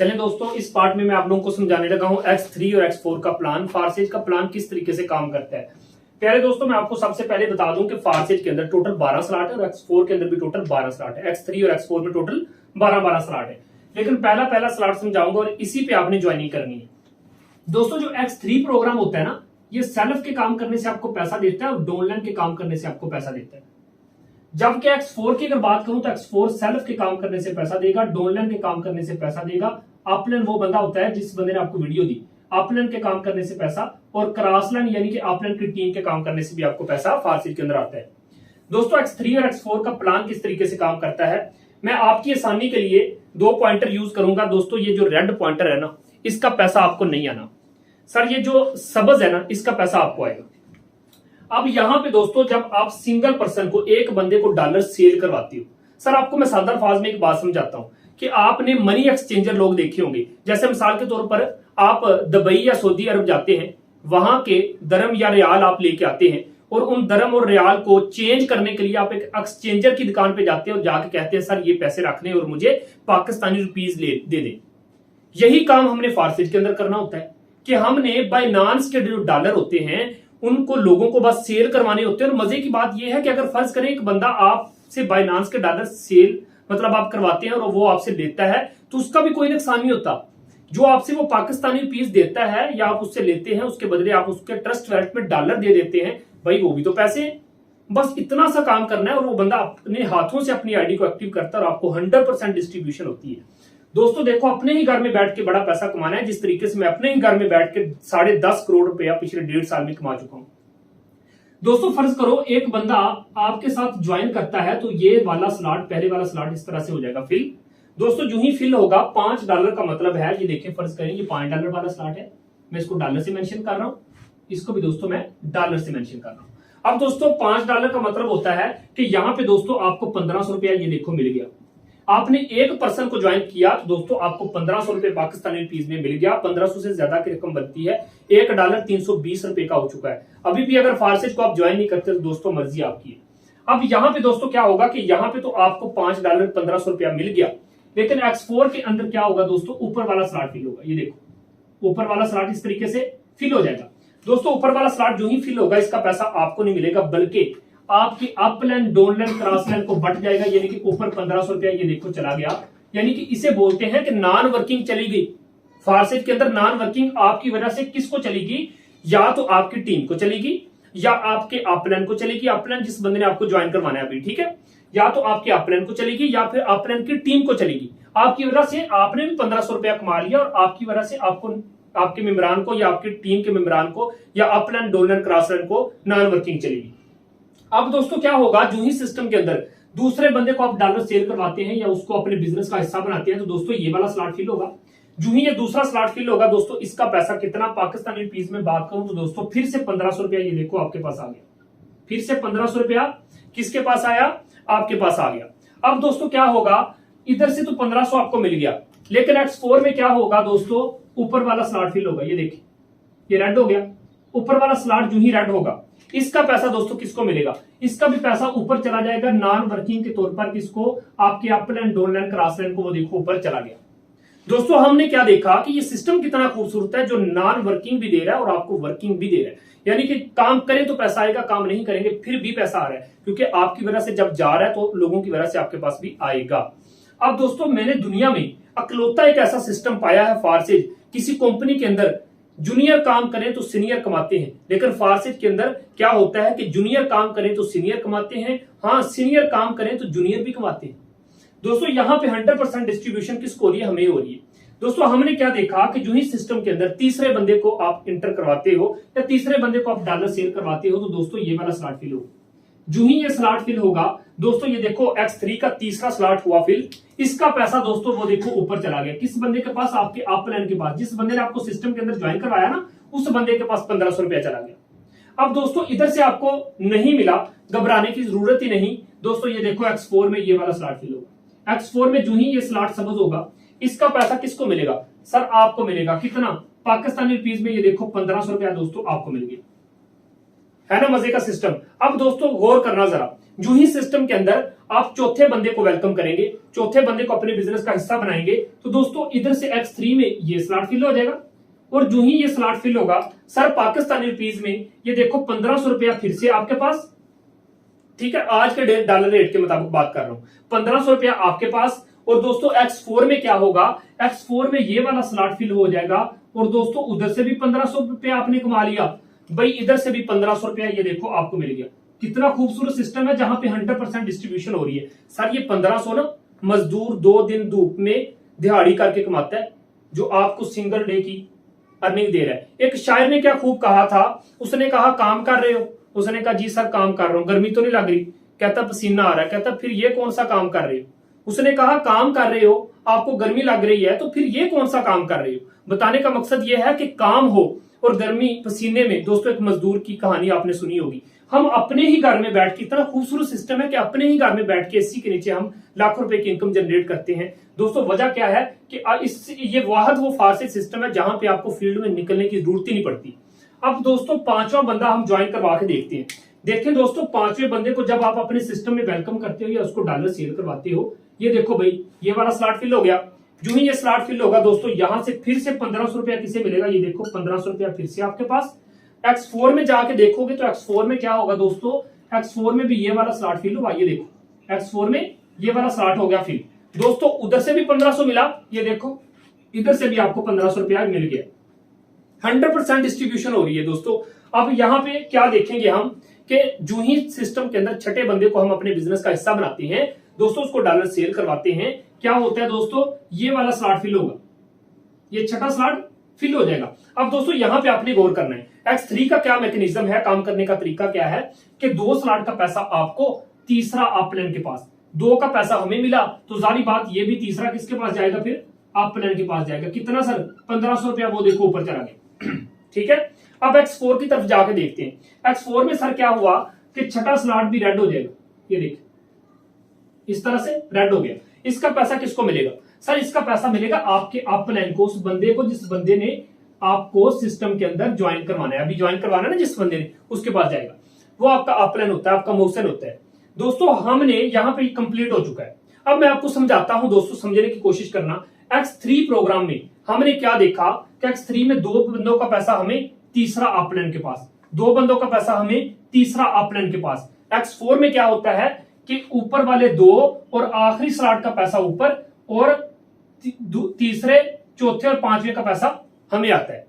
चलें दोस्तों, इस पार्ट में मैं आप लोगों को समझाने लगा हूं X3 और X4 का प्लान। फारसेज का प्लान किस तरीके से काम करता है। पहले दोस्तों मैं आपको सबसे पहले बता दूं कि फारसेज के अंदर टोटल 12 स्लॉट है और X4 के अंदर भी टोटल 12 स्लॉट है। X3 और X4 में टोटल 12 स्लॉट है, लेकिन पहला स्लॉट समझाऊंगा और इसी पे आपने ज्वाइनिंग करनी है। दोस्तों जो X3 प्रोग्राम होता है ना, ये सेल्फ के काम करने से आपको पैसा देता है और डाउनलाइन के काम करने से आपको पैसा देता है। जबकि X4 की अगर बात करूं तो X4 सेल्फ के काम करने से पैसा देगा, डाउनलाइन के काम करने से पैसा देगा। अपलाइन वो बंदा होता है जिस बंदे ने आपको वीडियो दी, अपलाइन के काम करने से पैसा, और क्रॉसलाइन यानी कि अपलाइन की टीम के काम करने से भी आपको पैसा फारसेज के अंदर आता है। दोस्तों X3 और X4 का प्लान किस तरीके से काम करता है, मैं आपकी आसानी के लिए दो पॉइंटर यूज करूंगा। दोस्तों ये जो रेड पॉइंटर है ना, इसका पैसा आपको नहीं आना सर, ये जो सब्ज है ना, इसका पैसा आपको आएगा। अब यहां पे दोस्तों जब आप सिंगल पर्सन को, एक बंदे को डॉलर सेल करवाती हो, सर आपको मैं सादा अल्फाज में एक बात समझाता हूं कि आपने मनी एक्सचेंजर लोग देखे होंगे। जैसे मिसाल के तौर पर आप दुबई या सऊदी अरब जाते हैं, वहां के दरम या रियाल आप लेके आते हैं और उन दरम और रियाल को चेंज करने के लिए आप एक एक्सचेंजर की दुकान पे जाते हैं और जाके कहते हैं सर ये पैसे रखने और मुझे पाकिस्तानी रुपीज दे दें। यही काम हमने फारसेज के अंदर करना होता है कि हमने बाइनांस के जो डॉलर होते हैं उनको लोगों को बस सेल करवाने होते हैं। और मजे की बात यह है कि अगर फर्ज करें एक बंदा आपसे बाइनांस के डॉलर सेल मतलब आप करवाते हैं और वो आपसे लेता है, तो उसका भी कोई नुकसान नहीं होता। जो आपसे वो पाकिस्तानी रुपीस देता है या आप उससे लेते हैं, उसके बदले आप उसके ट्रस्ट वैलेट में डॉलर दे देते हैं, भाई वो भी तो पैसे हैं। बस इतना सा काम करना है और वो बंदा अपने हाथों से अपनी आईडी को एक्टिव करता है और आपको 100% डिस्ट्रीब्यूशन होती है। दोस्तों देखो, अपने ही घर में बैठ के बड़ा पैसा कमाना है, जिस तरीके से मैं अपने ही घर में बैठ के 10.5 करोड़ रुपया पिछले 1.5 साल में कमा चुका हूं। दोस्तों फर्ज करो एक बंदा आपके साथ ज्वाइन करता है, तो ये वाला स्लॉट, पहले वाला स्लॉट इस तरह से हो जाएगा फिल। दोस्तों जो ही फिल होगा, $5 का मतलब है, ये देखिए फर्ज करें ये $5 वाला स्लॉट है, मैं इसको डॉलर से मेंशन कर रहा हूं, इसको भी दोस्तों मैं डॉलर से मेंशन कर रहा हूं। अब दोस्तों $5 का मतलब होता है कि यहां पे दोस्तों आपको 1500 रुपया ये देखो मिल गया। आपने एक पर्सन को ज्वाइन किया तो दोस्तों आपको 1500 रुपए पाकिस्तानी रुपीज में मिल गया। 1500 से ज्यादा की रकम बनती है, $1 320 रुपए का हो चुका है। अभी भी अगर फारसेज को आप ज्वाइन नहीं करते तो दोस्तों मर्जी आपकी है। अब यहाँ पे दोस्तों क्या होगा कि यहाँ पे तो आपको $5 1500 रुपया मिल गया, लेकिन X4 के अंदर क्या होगा दोस्तों, ऊपर वाला स्लॉट फिल होगा। ये देखो ऊपर वाला स्लॉट इस तरीके से फिल हो जाएगा। दोस्तों ऊपर वाला स्लॉट जो ही फिल होगा, इसका पैसा आपको नहीं मिलेगा, बल्कि आपकी अपलाइन डाउनलाइन क्रॉसलाइन को बट जाएगा। यानी कि ऊपर 1500 रुपया ये देखो चला गया, यानी कि इसे बोलते हैं कि नॉन वर्किंग चली गई। फारसेज के अंदर नॉन वर्किंग आपकी वजह से किसको चलेगी, या तो आपकी टीम को चलेगी या आपके अपलाइन को चलेगी। अपलाइन जिस बंदे ने आपको ज्वाइन करवाना है अभी, ठीक है, या तो आपके अपलाइन को चलेगी या फिर अपलाइन की टीम को चलेगी। आपकी वजह से आपने भी 1500 रुपया कमा लिया और आपकी वजह से आपको, आपके मेंबरान को या आपकी टीम के मेंबरान को या अपलाइन डाउनलाइन क्रॉसलाइन को नॉन वर्किंग चलेगी। अब दोस्तों क्या होगा, जो ही सिस्टम के अंदर दूसरे बंदे को आप डॉलर सेल करवाते हैं या उसको अपने बिजनेस का हिस्सा बनाते हैं, तो दोस्तों ये वाला स्लॉट फिल होगा। जो ही ये दूसरा स्लॉट फिल होगा दोस्तों, इसका पैसा कितना पाकिस्तानी रुपीज में बात करूं तो दोस्तों फिर से 1500 रुपया ये देखो आपके पास आ गया। फिर से 1500 रुपया किसके पास आया, आपके पास आ गया। अब दोस्तों क्या होगा, इधर से तो 1500 आपको मिल गया, लेकिन X4 में क्या होगा दोस्तों, ऊपर वाला स्लॉट फिल होगा। ये देखिए ये रेड हो गया, ऊपर वाला स्लॉट जो ही रेड होगा, इसका पैसा दोस्तों किसको मिलेगा, इसका भी पैसा ऊपर चला जाएगा नॉन वर्किंग के तौर पर। किसको, आपके अपलाइन डाउनलाइन क्रॉसलाइन को, वो देखो ऊपर चला गया। दोस्तों हमने क्या देखा कि ये सिस्टम कितना खूबसूरत है, जो नॉन वर्किंग भी दे रहा है और आपको वर्किंग भी दे रहा है। यानी कि काम करें तो पैसा आएगा, काम नहीं करेंगे फिर भी पैसा आ रहा है, क्योंकि आपकी वजह से जब जा रहा है तो लोगों की वजह से आपके पास भी आएगा। अब दोस्तों मैंने दुनिया में अकलौता एक ऐसा सिस्टम पाया है फारसेज, किसी कंपनी के अंदर जूनियर काम करें तो सीनियर कमाते हैं, लेकिन फारसेज के अंदर क्या होता है कि जूनियर काम करें तो सीनियर कमाते हैं, हाँ सीनियर काम करें तो जूनियर भी कमाते हैं। दोस्तों यहाँ पे 100% डिस्ट्रीब्यूशन किसको हो रही है, हमें हो रही है। दोस्तों हमने क्या देखा कि जो ही सिस्टम के अंदर तीसरे बंदे को आप इंटर करवाते हो या तीसरे बंदे को आप डॉलर सेल करवाते हो, तो दोस्तों ये वाला स्लॉट फिल होगा। जो ही ये स्लॉट फिल होगा दोस्तों, ये देखो X3 का तीसरा स्लॉट हुआ फिल, इसका पैसा दोस्तों वो देखो ऊपर चला गया। किस बंदे के पास, आपके अपलाइन के पास, जिस बंदे ने आपको सिस्टम के अंदर ज्वाइन करवाया ना, उस बंदे के पास 1500 रुपया चला गया। अब दोस्तों इधर से आपको नहीं मिला, घबराने की जरूरत ही नहीं। दोस्तों ये देखो X4 में ये वाला स्लॉट फिल होगा। X4 में जो ही ये स्लॉट सबज होगा, इसका पैसा किसको मिलेगा, सर आपको मिलेगा। कितना, पाकिस्तानी रुपीज में ये देखो 1500 रुपया दोस्तों आपको मिल गया। है ना मजे का सिस्टम। अब दोस्तों गौर करना जरा, जूही सिस्टम के अंदर आप चौथे बंदे को वेलकम करेंगे, चौथे बंदे को अपने बिजनेस का हिस्सा बनाएंगे, तो दोस्तों इधर से X3 में ये स्लॉट फिल हो जाएगा और जो ही ये स्लॉट फिल होगा सर पाकिस्तानी रुपीज में ये देखो 1500 रुपया फिर से आपके पास, ठीक है, आज के डॉलर रेट के मुताबिक बात कर रहा हूं, 1500 रुपया आपके पास। और दोस्तों X4 में क्या होगा, X4 में ये वाला स्लॉट फिल हो जाएगा और दोस्तों उधर से भी 1500 रुपया आपने कमा लिया, भाई इधर से भी 1500 रुपया ये देखो आपको मिल गया। कितना खूबसूरत सिस्टम है जहां पे 100% डिस्ट्रीब्यूशन हो रही है। सर ये 1500 ना मजदूर 2 दिन धूप में दिहाड़ी करके कमाता है, जो आपको सिंगल डे की अर्निंग दे रहा है। एक शायर ने क्या खूब कहा था, उसने कहा काम कर रहे हो, उसने कहा जी सर काम कर रहा हूं, गर्मी तो नहीं लग रही, कहता पसीना आ रहा है, कहता फिर ये कौन सा काम कर रहे हो। उसने कहा काम कर रहे हो, आपको गर्मी लग रही है, तो फिर ये कौन सा काम कर रहे हो। बताने का मकसद ये है कि काम हो और गर्मी पसीने में, दोस्तों एक मजदूर की कहानी आपने सुनी होगी, हम अपने ही घर में बैठ के, इतना खूबसूरत सिस्टम है कि अपने ही घर में बैठ के एसी के नीचे हम लाखों रुपए की इनकम जनरेट करते हैं। दोस्तों वजह क्या है कि ये वाहद वो फारसी सिस्टम है जहां पे आपको फील्ड में निकलने की जरूरत ही नहीं पड़ती। अब दोस्तों 5वां बंदा हम ज्वाइन करवा के देखते हैं। देखें दोस्तों 5वें बंदे को जब आप अपने सिस्टम में वेलकम करते हो या उसको डॉलर सेल करवाते हो, ये देखो भाई ये वाला स्लॉट फिल हो गया। जो ही ये स्लॉट फिल होगा दोस्तों यहां से फिर से 1500 रुपया किसे मिलेगा, ये देखो 1500 रुपया फिर से आपके पास। X4 में जाके देखोगे तो X4 में क्या होगा दोस्तों, X4 में भी ये वाला स्लॉट फिल हुआ, ये देखो X4 में ये वाला स्लॉट हो गया फिल। दोस्तों उधर से भी 1500 मिला, ये देखो इधर से भी आपको 1500 रुपया मिल गया। 100% डिस्ट्रीब्यूशन हो रही है दोस्तों। अब यहाँ पे क्या देखेंगे हम कि जो ही सिस्टम के अंदर छठे बंदे को हम अपने बिजनेस का हिस्सा बनाते हैं दोस्तों, उसको डॉलर सेल करवाते हैं, क्या होता है दोस्तों, ये वाला स्लॉट फिल होगा, ये छठा स्लॉट फिल हो जाएगा। अब दोस्तों यहां पे आपने गौर करना है X3 का क्या मैकेनिज्म है, काम करने का तरीका क्या है कि 2 स्लॉट का पैसा आपको, तीसरा अपलाइन के पास, 2 का पैसा हमें मिला, तो जारी बात ये भी तीसरा किसके पास जाएगा, फिर अपलाइन के पास जाएगा। कितना सर, 1500 रुपया, वो देखो ऊपर चला गया। ठीक है, अब X4 की तरफ जाके देखते हैं। X4 में सर क्या हुआ कि छठा स्लॉट भी रेड हो जाएगा, ये देख इस तरह से रेड हो गया। इसका पैसा किसको मिलेगा सर, इसका पैसा मिलेगा आपके अपलाइन को, उस बंदे को जिस बंदे ने आपको सिस्टम के अंदर ज्वाइन करवाना है, अभी ज्वाइन करवाना है ना जिस बंदे ने, उसके पास जाएगा, वो आपका अपलाइन होता है, आपका मोशन होता है। दोस्तों हमने यहाँ पे कंप्लीट हो चुका है। अब मैं आपको समझाता हूं दोस्तों, समझने की कोशिश करना। X3 प्रोग्राम में हमने क्या देखा कि X3 में 2 बंदों का पैसा हमें, तीसरा अपलाइन के पास, 2 बंदों का पैसा हमें, तीसरा अपलाइन के पास। X4 में क्या होता है कि ऊपर वाले 2 और आखिरी स्लॉट का पैसा ऊपर, और तीसरे, चौथे और 5वें का पैसा हमें आता है।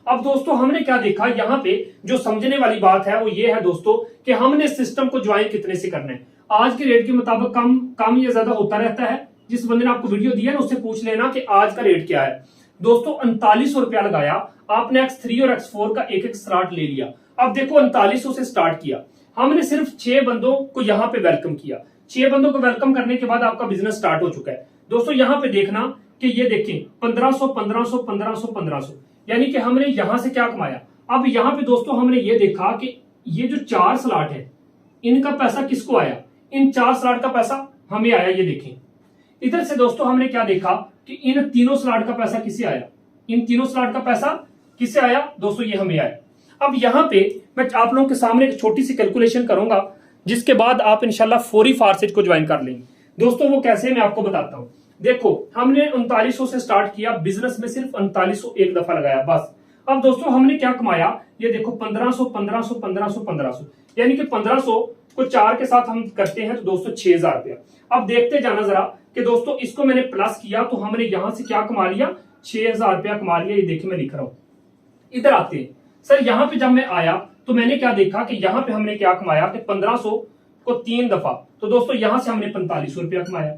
अब दोस्तों हमने क्या देखा, यहां पे जो समझने वाली बात है वो ये है दोस्तों कि हमने सिस्टम को ज्वाइन कितने से करना है। आज के रेट के मुताबिक कम या ज्यादा होता रहता है। जिस बंदे ने आपको वीडियो दिया ना उससे पूछ लेना कि आज का रेट क्या है। दोस्तों 3900 रुपया लगाया आपने, X3 और X4 का एक स्लॉट ले लिया। अब देखो 3900 से स्टार्ट किया हमने, सिर्फ 6 बंदों को यहां पे वेलकम किया। 6 बंदों को वेलकम करने के बाद आपका बिजनेस स्टार्ट हो चुका है। दोस्तों यहां पे देखना कि ये देखें 1500 1500 1500 1500, यानी कि हमने यहां से क्या कमाया। अब यहां पे दोस्तों हमने ये देखा कि ये जो 4 स्लॉट है इनका पैसा किसको आया, इन 4 स्लॉट का पैसा हमें आया। ये देखें इधर से दोस्तों हमने क्या देखा कि इन तीनों स्लॉट का पैसा किसे आया, इन तीनों स्लॉट का पैसा किसे आया दोस्तों, ये हमें आया। अब यहां पे मैं आप लोगों के सामने एक छोटी सी कैलकुलेशन करूंगा, जिसके बाद आप इंशाल्लाह फौरी फारसेज को ज्वाइन कर लेंगे। दोस्तों वो कैसे मैं आपको बताता हूं। देखो हमने 3900 से स्टार्ट किया, बिजनेस में सिर्फ 3900 एक दफा लगाया बस। अब दोस्तों हमने क्या कमाया, ये देखो 1500 1500 1500 1500, यानी कि 1500 को 4 के साथ हम करते हैं तो दोस्तों 6000 रुपया। अब देखते जाना जरा कि दोस्तों इसको मैंने प्लस किया तो हमने यहां से क्या कमा लिया, 6000 रुपया कमा लिया। ये देखिए मैं लिख रहा हूं, इधर आते हैं सर। यहां पे जब मैं आया तो मैंने क्या देखा कि यहां पे हमने क्या कमाया कि 1500 को 3 दफा, तो दोस्तों यहां से हमने 4500 रुपया कमाया।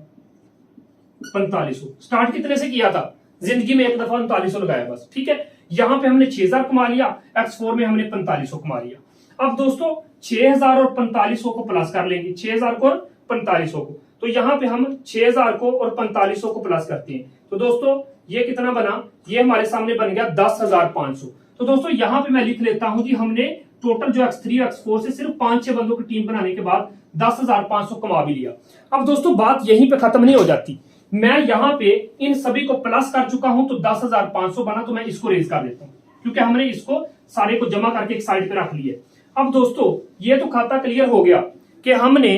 4500 स्टार्ट कितने से किया था, जिंदगी में एक दफा 3900 लगाया बस, ठीक है। यहां पे हमने 6000 कमा लिया, X4 में हमने 4500 कमा लिया। अब दोस्तों 6000 और 4500 को प्लस कर लेंगे, 6000 को और 4500 को, तो यहां पे हम 6000 को और 4500 को प्लस करते हैं तो दोस्तों ये कितना बना, ये हमारे सामने बन गया 10,500। तो दोस्तों यहां पे मैं लिख लेता हूं कि हमने टोटल जो X3 और X4 से सिर्फ 5-6 बंदों की टीम बनाने के बाद 10,500 कमा भी लिया। अब दोस्तों बात यहीं पे खत्म नहीं हो जाती, मैं यहां पे इन सभी को प्लस कर चुका हूं तो 10,500 बना, तो मैं इसको रेज कर देता हूं क्योंकि हमने इसको सारे को जमा करके एक साइड पे रख लिया। अब दोस्तों ये तो खाता क्लियर हो गया कि हमने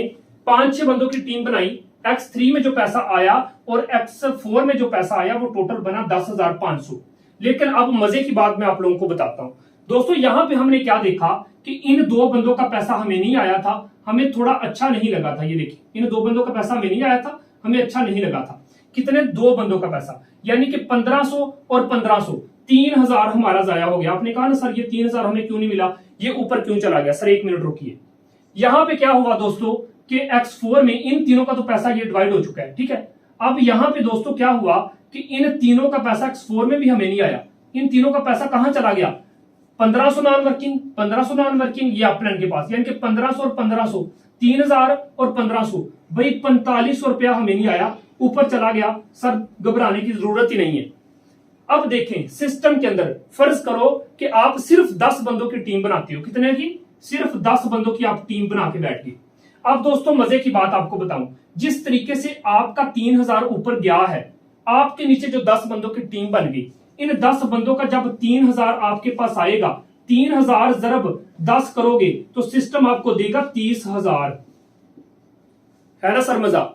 5-6 बंदों की टीम बनाई, X3 में जो पैसा आया और X4 में जो पैसा आया वो टोटल बना 10,500। लेकिन अब मजे की बात मैं आप लोगों को बताता हूं दोस्तों, यहां पे हमने क्या देखा कि इन 2 बंदों का पैसा हमें नहीं आया था, हमें थोड़ा अच्छा नहीं लगा था। ये देखिए इन 2 बंदों का पैसा हमें नहीं आया था, हमें अच्छा नहीं लगा था। कितने? 2 बंदों का पैसा, यानी कि 1500 और 1500, 3000 हमारा जाया हो गया। आपने कहा ना सर ये 3000 हमें क्यों नहीं मिला, ये ऊपर क्यों चला गया? सर 1 मिनट रुकिए। यहां पे क्या हुआ दोस्तों कि X4 में इन तीनों का तो पैसा ये डिवाइड हो चुका है, ठीक है। अब यहां पे दोस्तों क्या हुआ कि इन तीनों का पैसा X4 में भी हमें नहीं आया, इन तीनों का पैसा कहां चला गया? 1500 नॉन वर्किंग, 1500 नॉन वर्किंग, ये अपलाइन के पास, यानी कि 1500 और 1500, 3000 और 1500, भाई 4500 रुपया हमें नहीं आया, ऊपर चला गया। सर घबराने की जरूरत ही नहीं है। अब देखें सिस्टम के अंदर, फर्ज करो कि आप सिर्फ 10 बंदों की टीम बनाते हो। कितने की? सिर्फ 10 बंदों की आप टीम बना के बैठ गए। अब दोस्तों मजे की बात आपको बताऊं, जिस तरीके से आपका 3000 ऊपर गया है, आपके नीचे जो 10 बंदों की टीम बन गई, इन 10 बंदों का जब 3000 आपके पास आएगा, 3000 ज़रब 10 करोगे तो सिस्टम आपको देगा 30,000। है ना सर मजा?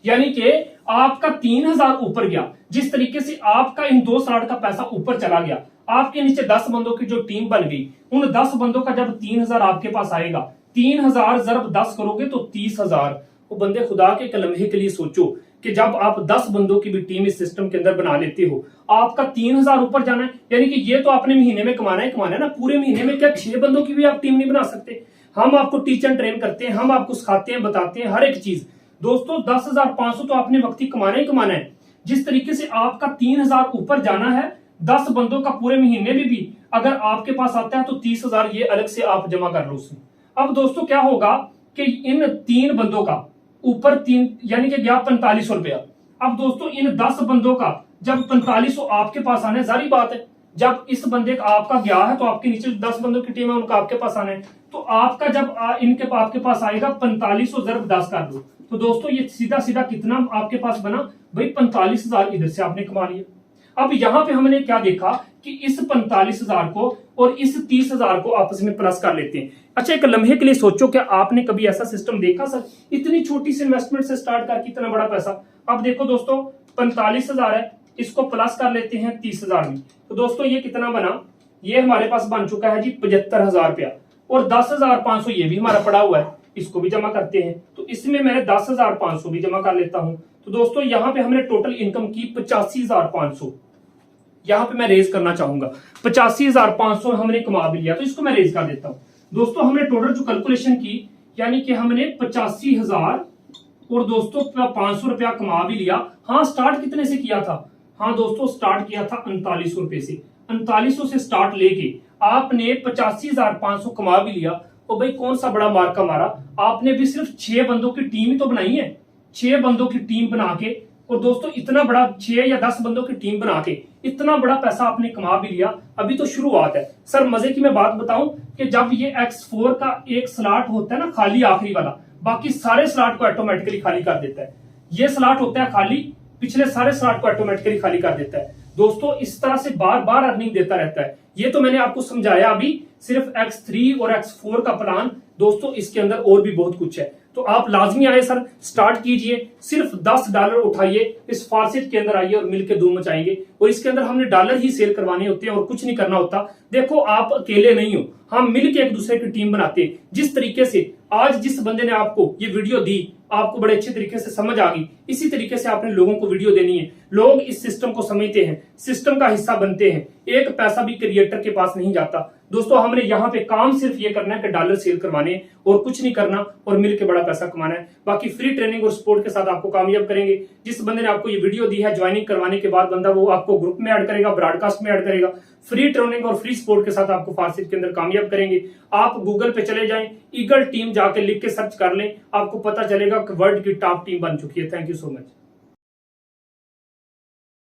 यानी कि आपका 3000 ऊपर गया, जिस तरीके से आपका इन 2 स्लॉट का पैसा ऊपर चला गया, आपके नीचे 10 बंदों की जो टीम बन गई, उन 10 बंदों का जब 3000 आपके पास आएगा, 3000 ज़रब 10 करोगे तो 30,000। वो बंदे खुदा के एक लम्हे के लिए सोचो कि जब आप 10 बंदों की भी टीम इस सिस्टम के अंदर बना लेते हो, आपका 3000 ऊपर जाना है। यानी कि ये तो आपने महीने में कमाना है ना, पूरे महीने में क्या 6 बंदों की भी आप टीम नहीं बना सकते? हम आपको टीच एंड ट्रेन करते हैं, हम आपको सिखाते हैं, बताते हैं हर एक चीज। दोस्तों 10,500 तो आपने वक्त ही कमाना है। जिस तरीके से आपका 3000 ऊपर जाना है, 10 बंदों का पूरे महीने में भी अगर आपके पास आता है तो 30,000 ये अलग से आप जमा कर लो उसमें। अब दोस्तों क्या होगा कि इन 3 बंदों का ऊपर 3 यानी कि गया 4500 रुपया। अब दोस्तों इन 10 बंदों का जब 4500 आपके पास आने, जारी बात है जब इस बंदे का आपका गया है तो आपके नीचे 10 बंदों की टीम है उनका आपके पास आना है, तो आपका जब इनके आपके पास आएगा 4500 ज़रब 10 कर दो, तो दोस्तों ये सीधा सीधा कितना आपके पास बना भाई? 45,000 इधर से आपने कमा लिया। अब यहां पे हमने क्या देखा कि इस 45,000 को और इस 30,000 को आपस में प्लस कर लेते हैं। अच्छा एक लम्हे के लिए सोचो, क्या आपने कभी ऐसा सिस्टम देखा सर? इतनी छोटी सी इन्वेस्टमेंट से स्टार्ट करके इतना बड़ा पैसा। अब देखो दोस्तों 45,000 है, इसको प्लस कर लेते हैं 30,000 में, तो दोस्तों ये कितना बना? ये हमारे पास बन चुका है जी 75,000 रुपया, और 10,500 ये भी हमारा पड़ा हुआ है, इसको भी जमा करते हैं। तो इसमें मैं 10,500 भी जमा कर लेता हूं। तो दोस्तों यहां पे हमने टोटल इनकम की 85,500। यहां पे मैं रेज करना चाहूंगा, 85,500 हमने कमा भी लिया, तो इसको मैं रेज कर देता हूं। दोस्तों हमने टोटल जो कैलकुलेशन की, यानी कि हमने 85,000 और दोस्तों 500 रुपया कमा भी लिया। हाँ स्टार्ट कितने से किया था? हाँ दोस्तों स्टार्ट किया था 3900 रुपए से। 3900 से स्टार्ट लेके आपने 85,500 कमा भी लिया। तो भाई कौन सा बड़ा मार्का मारा? आपने भी सिर्फ 6 बंदों की टीम ही तो बनाई है, 6 बंदों की टीम बना के, और दोस्तों इतना बड़ा 6 या 10 बंदों की टीम बना के इतना बड़ा पैसा आपने कमा भी लिया। अभी तो शुरुआत है। सर मजे की मैं बात बताऊं कि जब ये X4 का एक स्लॉट होता है ना खाली, आखिरी वाला, बाकी सारे स्लॉट को ऑटोमेटिकली खाली कर देता है। ये स्लॉट होता है खाली, पिछले सारे स्लॉट को ऑटोमेटिकली खाली कर देता है। दोस्तों इस तरह से बार बार अर्निंग देता रहता है। ये तो मैंने आपको समझाया अभी सिर्फ X3 और X4 का प्लान। दोस्तों इसके अंदर और भी बहुत कुछ है, तो आप लाजमी आए सर, स्टार्ट कीजिए, सिर्फ $10 उठाइए, इस फारसेट के अंदर आइए और मिलकर धूम मचाएंगे। और इसके अंदर हमने डॉलर ही सेल करवाने होते हैं और कुछ नहीं करना होता। देखो आप अकेले नहीं हो, हम मिलकर एक दूसरे की टीम बनाते हैं। जिस तरीके से आज जिस बंदे ने आपको ये वीडियो दी, आपको बड़े अच्छे तरीके से समझ आ गई, इसी तरीके से आपने लोगों को वीडियो देनी है। लोग इस सिस्टम को समझते हैं, सिस्टम का हिस्सा बनते हैं, एक पैसा भी क्रिएटर के पास नहीं जाता। दोस्तों हमने यहाँ पे काम सिर्फ ये करना है कि डॉलर सेल करवाने और कुछ नहीं करना, और मिलकर बड़ा पैसा कमाना है। बाकी फ्री ट्रेनिंग और सपोर्ट के साथ आपको कामयाब करेंगे। जिस बंदे ने आपको ये वीडियो दी है, ज्वाइनिंग करवाने के बाद बंदा वो आपको ग्रुप में ऐड करेगा, ब्रॉडकास्ट में ऐड करेगा, फ्री ट्रेनिंग और फ्री सपोर्ट के साथ आपको फारसेट के अंदर कामयाब करेंगे। आप गूगल पे चले जाएं, ईगल टीम जाके लिख के सर्च कर लें, आपको पता चलेगा कि वर्ल्ड की टॉप टीम बन चुकी है। Thank you so much.